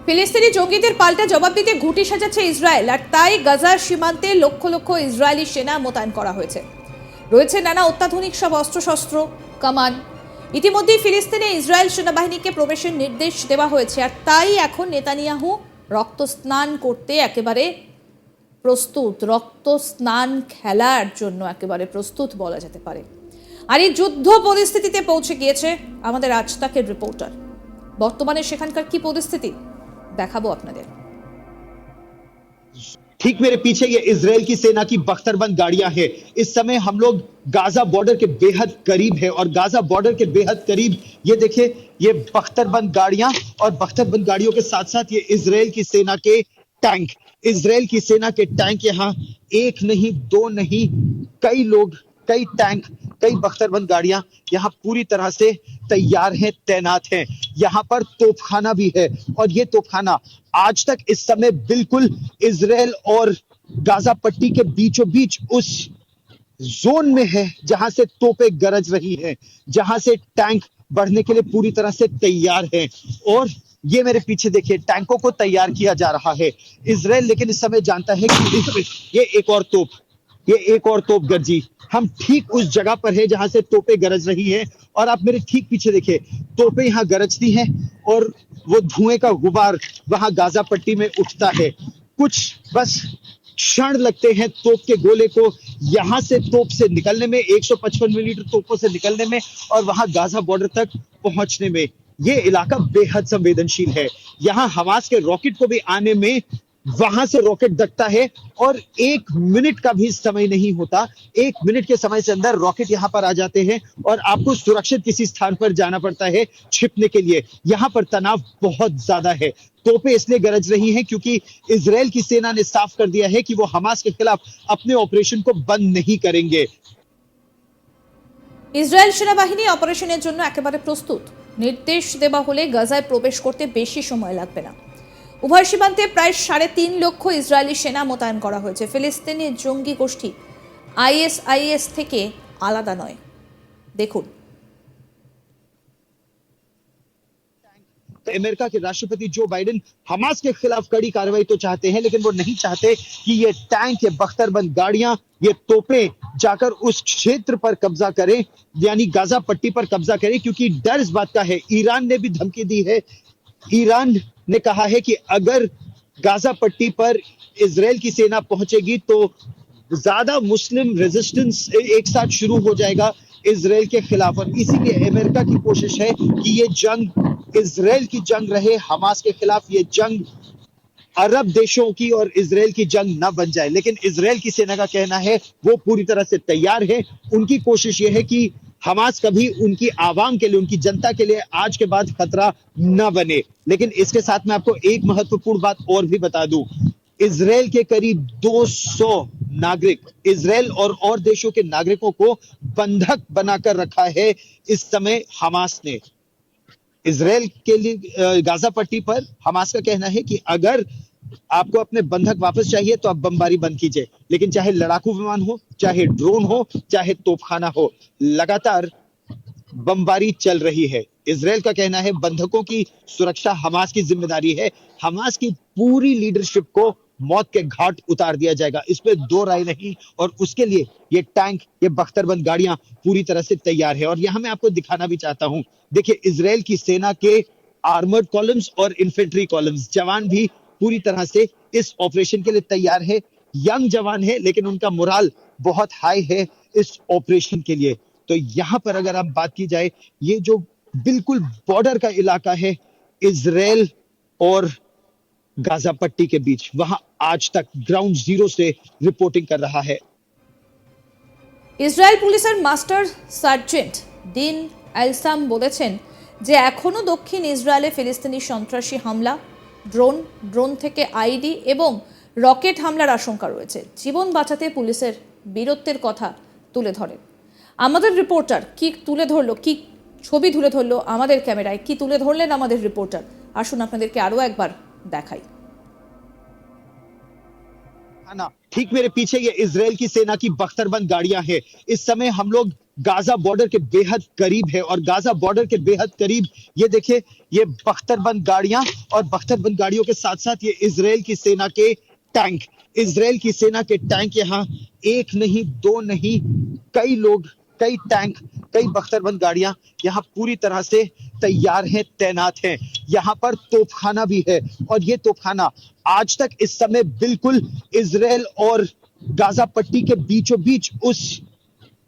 ফিলিস্তিনি জঙ্গিদের পাল্টা জবাব দিতে ঘুঁটি সাজাচ্ছে ইসরায়েল, আর তাই গাজার সীমান্তে লক্ষ লক্ষ ইসরায়েলি সেনা মোতায়েন করা হয়েছে। রয়েছে নানা অত্যাধুনিক সব অস্ত্রশস্ত্র, কামান। ইতিমধ্যেই ফিলিস্তিনে ইসরায়েল সেনাবাহিনীকে প্রবেশের নির্দেশ দেওয়া হয়েছে, আর তাই এখন নেতানিয়াহু রক্ত স্নান করতে একেবারে প্রস্তুত, রক্ত স্নান খেলার জন্য একেবারে প্রস্তুত বলা যেতে পারে। আর এই যুদ্ধ পরিস্থিতিতে পৌঁছে গিয়েছে আমাদের আজ তাকের রিপোর্টার। বর্তমানে সেখানকার কি পরিস্থিতি দেখাবো আপনাদের। ठीक मेरे पीछे ये इजराइल की सेना की बख्तरबंद गाड़ियां हैं। इस समय हम लोग गाजा बॉर्डर के बेहद करीब है और गाजा बॉर्डर के बेहद करीब ये देखिए, ये बख्तरबंद गाड़ियां और बख्तरबंद गाड़ियों के साथ साथ ये इजराइल की सेना के टैंक, इजराइल की सेना के टैंक यहाँ एक नहीं, दो नहीं, कई लोग, कई टैंक, कई बख्तरबंद गाड़ियां यहाँ पूरी तरह से तैयार हैं, तैनात हैं। यहाँ पर तोपखाना भी है और ये तोपखाना आज तक इस समय बिल्कुल इजराइल और गाजा पट्टी के बीचों बीच उस जोन में है जहां से तोपें गरज रही हैं, जहां से टैंक बढ़ने के लिए पूरी तरह से तैयार है। और ये मेरे पीछे देखिए, टैंकों को तैयार किया जा रहा है इजराइल, लेकिन इस समय जानता है कि ये एक और तोप गरजी। हम ठीक उस जगह पर है जहां से तोपें गरज रही हैं और आप मेरे ठीक पीछे देखिए, तोपें यहाँ गरजती हैं और वो धुएं का गुबार वहां गाजा पट्टी में उठता है। कुछ बस क्षण लगते हैं तोप के गोले को यहां से तोप से निकलने में, 155 मिलीमीटर तोपों से निकलने में और वहां गाजा बॉर्डर तक पहुंचने में। ये इलाका बेहद संवेदनशील है। यहां हमास के रॉकेट को भी आने में वहां से रॉकेट दगता है और 1 मिनट का भी समय नहीं होता। 1 मिनट के समय से अंदर रॉकेट यहां पर आ जाते हैं और आपको सुरक्षित किसी स्थान पर जाना पड़ता है छिपने के लिए। यहां पर तनाव बहुत ज्यादा है। तोपें इसलिए गरज रही हैं क्योंकि इजराइल की सेना ने साफ कर दिया है कि वो हमास के खिलाफ अपने ऑपरेशन को बंद नहीं करेंगे। ইসরায়েল সেনাবাহিনী অপারেশনের জন্য একেবারে প্রস্তুত। নির্দেশ দেওয়া হলে গাজায় প্রবেশ করতে বেশি সময় লাগবে না। উভয় সীমান্তে প্রায় 3.5 লক্ষ ইসরায়েলি সেনা মোতায়েন করা হয়েছে। ফিলিস্তিনি জঙ্গি গোষ্ঠী আইএসআইএস থেকে আলাদা নয়। দেখুন, अमेरिका के राष्ट्रपति जो बाइडेन हमास के खिलाफ कड़ी कार्रवाई तो चाहते हैं, लेकिन वो नहीं चाहते कि ये टैंक, ये बख्तरबंद गाड़ियां, ये तोपें जाकर उस क्षेत्र पर कब्जा करें, यानी गाजा पट्टी पर कब्जा करें, क्योंकि डर इस बात का है। ईरान ने भी धमकी दी है। ईरान ने कहा है कि अगर गाजा पट्टी पर इजराइल की सेना पहुंचेगी तो ज्यादा मुस्लिम रेजिस्टेंस एक साथ शुरू हो जाएगा इजराइल के खिलाफ। और इसीलिए अमेरिका की कोशिश है कि ये जंग इजराइल की जंग रहे, हमास के खिलाफ ये जंग अरब देशों की और इजराइल की जंग न बन जाए। लेकिन इजराइल की सेना का कहना है वो पूरी तरह से तैयार है। उनकी कोशिश ये है कि हमास कभी उनकी आवाम के लिए, उनकी जनता के लिए आज के बाद खतरा न बने। लेकिन इसके साथ मैं आपको एक महत्वपूर्ण बात और भी बता दूं, इजराइल के करीब 200 नागरिक, इजराइल और देशों के नागरिकों को बंधक बनाकर रखा है इस समय हमास ने। इजराइल के लिए गाजा पट्टी पर हमास का कहना है कि अगर आपको अपने बंधक वापस चाहिए तो आप बमबारी बंद कीजिए, लेकिन चाहे लड़ाकू विमान हो, चाहे ड्रोन हो, चाहे तोपखाना हो, लगातार बमबारी चल रही है। इजराइल का कहना है बंधकों की सुरक्षा हमास की जिम्मेदारी है। हमास की पूरी लीडरशिप को मौत के घाट उतार दिया जाएगा, इस पे दो राय नहीं। और उसके लिए ये टैंक, ये बख्तरबंद गाड़ियां पूरी तरह से तैयार है। और यहां मैं आपको दिखाना भी चाहता हूं, देखिए इजराइल की सेना के आर्मर्ड कॉलम्स और इन्फेंट्री कॉलम्स, जवान भी पूरी तरह से इस ऑपरेशन के लिए तैयार है। यंग जवान है, लेकिन उनका मोराल बहुत हाई है इस ऑपरेशन के लिए। तो यहां पर अगर आप बात की जाए, ये जो बिल्कुल बॉर्डर का इलाका है इजराइल और गाजा पट्टी के बीच, वहां आज तक ग्राउंड जीरो से रिपोर्टिंग कर रहा है। ইসরায়েল পুলিশের মাস্টার সার্জেন্ট ডিন এলসাম বলেছেন যে এখনো দক্ষিণ ইসরায়েলে ফিলিস্তিনি সন্ত্রাসী হামলা, ড্রোন থেকে আইডি এবং রকেট হামলার আশঙ্কা রয়েছে। জীবন বাঁচাতে পুলিশের বীরত্বের কথা তুলে ধরেন আমাদের রিপোর্টার। কি তুলে ধরলো, কি ছবি তুলে ধরলো আমাদের ক্যামেরায়, কি তুলে ধরলেন আমাদের রিপোর্টার, আসুন আপনাদেরকে আরো একবার দেখাই। ठीक मेरे पीछे ये इजराइल की सेना की बख्तरबंद गाड़ियां हैं। इस समय हम लोग गाजा बॉर्डर के बेहद करीब है। और गाजा बॉर्डर के बेहद करीब ये देखिए, ये बख्तरबंद गाड़ियां, और बख्तरबंद गाड़ियों के साथ साथ ये इजराइल की सेना के टैंक, इजराइल की सेना के टैंक यहाँ एक नहीं, दो नहीं, कई लोग, कई टैंक, कई बख्तरबंद गाड़ियां यहाँ पूरी तरह से तैयार हैं, तैनात हैं। यहाँ पर तोपखाना भी है, और ये तोपखाना आज तक इस समय बिल्कुल इजराइल और गाजा पट्टी के बीचों बीच उस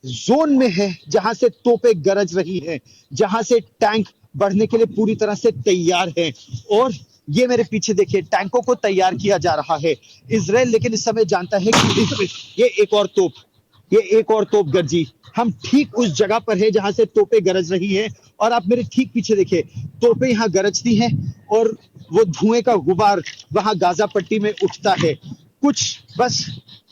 जोन में है जहां से तोपें गरज रही हैं, जहां से टैंक बढ़ने के लिए पूरी तरह से तैयार है। और ये मेरे पीछे देखिए, टैंकों को तैयार किया जा रहा है इजराइल, लेकिन इस समय जानता है कि ये एक और तोप गरजी। हम ठीक उस जगह पर है जहां से तोपें गरज रही हैं, और आप मेरे ठीक पीछे देखिए, तोपें यहाँ गरजती हैं और वो धुएं का गुबार वहां गाजा पट्टी में उठता है। कुछ बस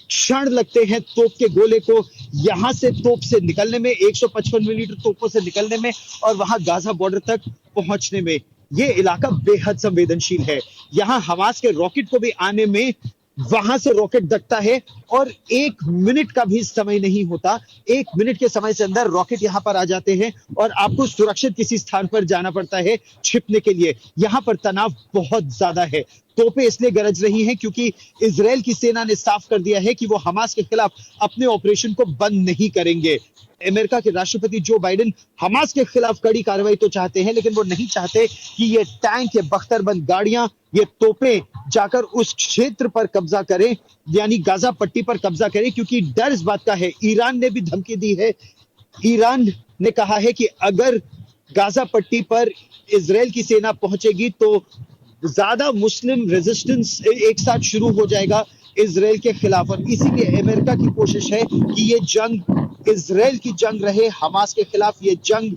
क्षण लगते हैं तोप के गोले को यहां से तोप से निकलने में, 155 मिलीमीटर तोपों से निकलने में, और वहां गाजा बॉर्डर तक पहुंचने में। ये इलाका बेहद संवेदनशील है। यहाँ हमास के रॉकेट को भी आने में वहां से रॉकेट दगता है, और 1 मिनट का भी समय नहीं होता। 1 मिनट के समय से अंदर रॉकेट यहाँ पर आ जाते हैं, और आपको सुरक्षित किसी स्थान पर जाना पड़ता है छिपने के लिए। यहाँ पर तनाव बहुत ज्यादा है। तोपें इसलिए गरज रही हैं क्योंकि इजराइल की सेना ने साफ कर दिया है कि वो हमास के खिलाफ अपने ऑपरेशन को बंद नहीं करेंगे। अमेरिका के राष्ट्रपति जो बाइडेन हमास के खिलाफ कड़ी कार्रवाई तो चाहते हैं, लेकिन वो नहीं चाहते कि ये टैंक, ये बख्तरबंद गाड़ियां, ये तोपें जाकर उस क्षेत्र पर कब्जा करें, यानी गाजा पट्टी पर कब्जा करें, क्योंकि डर इस बात का है। ईरान ने भी धमकी दी है। ईरान ने कहा है कि अगर गाजा पट्टी पर इजराइल की सेना पहुंचेगी तो ज्यादा मुस्लिम रेजिस्टेंस एक साथ शुरू हो जाएगा इजराइल के खिलाफ। और इसीलिए अमेरिका की कोशिश है कि ये जंग इजराइल की जंग रहे हमास के खिलाफ, ये जंग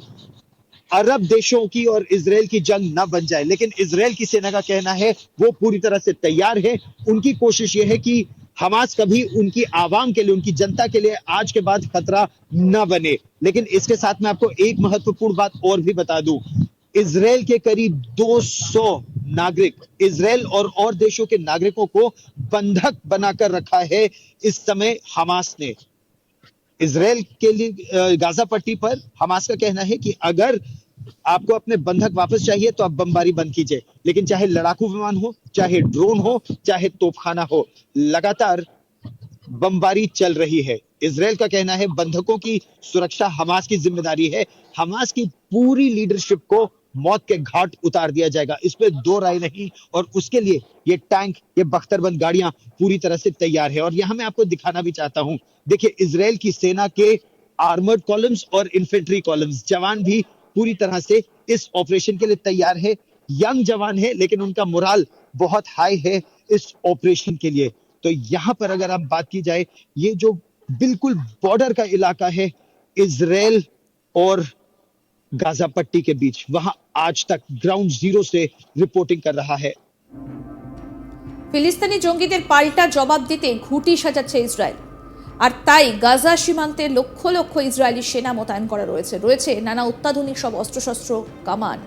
अरब देशों की और इजराइल की जंग न बन जाए। लेकिन इजराइल की सेना का कहना है वो पूरी तरह से तैयार है। उनकी कोशिश ये है कि हमास कभी उनकी आवाम के लिए, उनकी जनता के लिए आज के बाद खतरा न बने। लेकिन इसके साथ मैं आपको एक महत्वपूर्ण बात और भी बता दूं, इजराइल के करीब 200 नागरिक, इजराइल और देशों के नागरिकों को बंधक बनाकर रखा है इस समय हमास ने। इजराइल के लिए गाजा पट्टी पर हमास का कहना है कि अगर आपको अपने बंधक वापस चाहिए तो आप बमबारी बंद कीजिए, लेकिन चाहे लड़ाकू विमान हो, चाहे ड्रोन हो, चाहे तोपखाना हो, लगातार बमबारी चल रही है। इजराइल का कहना है बंधकों की सुरक्षा हमास की जिम्मेदारी है। हमास की पूरी लीडरशिप को मौत के घाट उतार दिया जाएगा, इस पे दो राय नहीं। और उसके लिए ये टैंक, ये बख्तरबंद गाड़ियां पूरी तरह से तैयार है। और यहां मैं आपको दिखाना भी चाहता हूं, देखिए इजराइल की सेना के आर्मर्ड कॉलम्स और इन्फेंट्री कॉलम्स, जवान भी पूरी तरह से इस ऑपरेशन के लिए तैयार है। यंग जवान है, लेकिन उनका मोराल बहुत हाई है इस ऑपरेशन के लिए। तो यहां पर अगर आप बात की जाए, ये जो बिल्कुल बॉर्डर का इलाका है इजराइल और गाजा पट्टी के बीच, वहां आज तक ग्राउंड जीरो से रिपोर्टिंग कर रहा है। ফিলিস্তিনি জঙ্গিদের পাল্টা জবাব দিতে ঘুঁটি সাজাচ্ছে ইসরায়েল, আর তাই গাজা সীমান্তে লক্ষ লক্ষ ইসরায়েলি সেনা মোতায়েন করা রয়েছে নানা অত্যাধুনিক সব অস্ত্রশস্ত্র, কামান।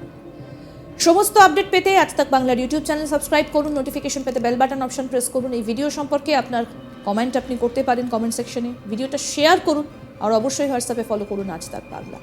সমস্ত আপডেট পেতে আজ তাক বাংলার ইউটিউব চ্যানেল সাবস্ক্রাইব করুন, নোটিফিকেশন পেতে বেল বাটন অপশন প্রেস করুন। এই ভিডিও সম্পর্কে আপনার কমেন্ট আপনি করতে পারেন কমেন্ট সেকশনে, ভিডিওটা শেয়ার করুন, আর অবশ্যই হোয়াটসঅ্যাপে ফলো করুন আজ তাক বাংলা।